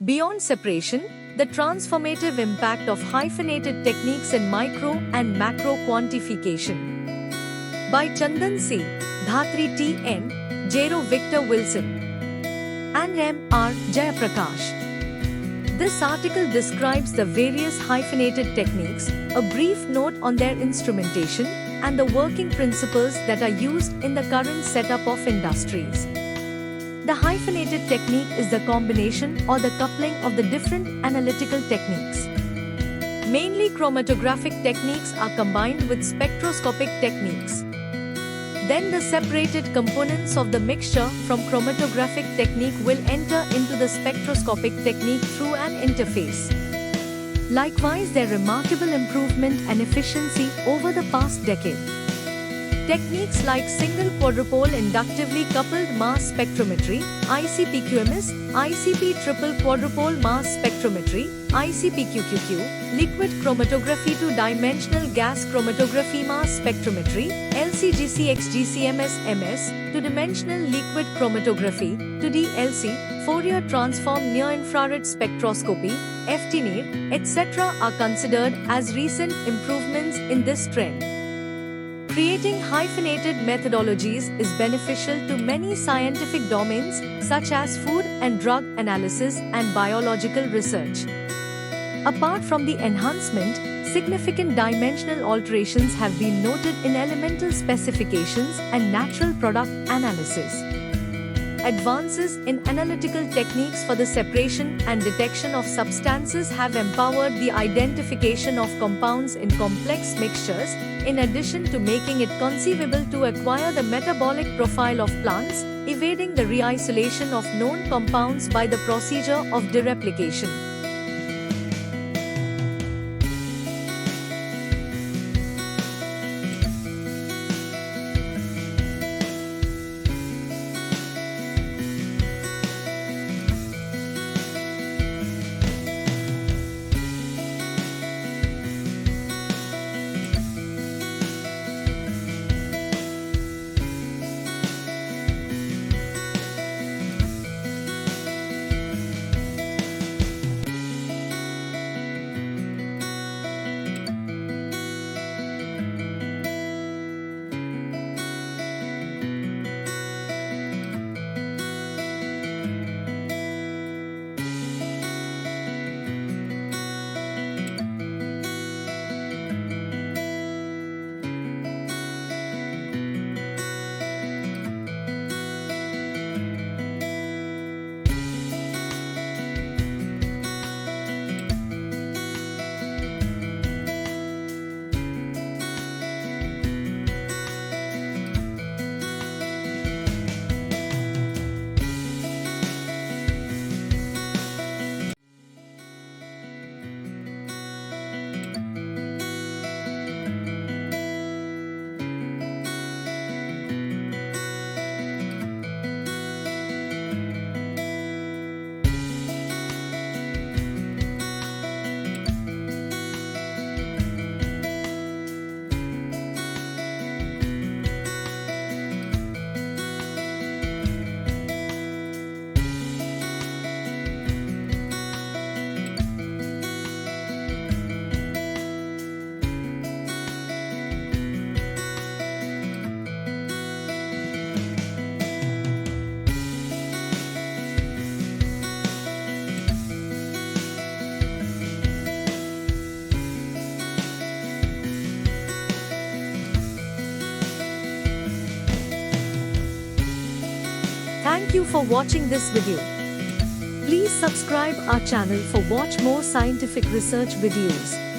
Beyond separation, the transformative impact of hyphenated techniques in micro and macro quantification. By Chandan C. Dhatri T. N. Jero Victor Wilson and M. R. Jayaprakash. This article describes the various hyphenated techniques, a brief note on their instrumentation, and the working principles that are used in the current setup of industries. The hyphenated technique is the combination or the coupling of the different analytical techniques. Mainly chromatographic techniques are combined with spectroscopic techniques. Then the separated components of the mixture from chromatographic technique will enter into the spectroscopic technique through an interface. Likewise, their remarkable improvement and efficiency over the past decade. Techniques like single quadrupole inductively coupled mass spectrometry, ICP-QMS, ICP triple quadrupole mass spectrometry, ICP-QQQ, liquid chromatography to dimensional gas chromatography mass spectrometry, LC-GC-XGC-MS, to dimensional liquid chromatography, to DLC, Fourier transform near-infrared spectroscopy, FTNIR, etc. are considered as recent improvements in this trend. Creating hyphenated methodologies is beneficial to many scientific domains such as food and drug analysis and biological research. Apart from the enhancement, significant dimensional alterations have been noted in elemental specifications and natural product analysis. Advances in analytical techniques for the separation and detection of substances have empowered the identification of compounds in complex mixtures, in addition to making it conceivable to acquire the metabolic profile of plants, evading the reisolation of known compounds by the procedure of dereplication. Thank you for watching this video. Please subscribe our channel for watch more scientific research videos.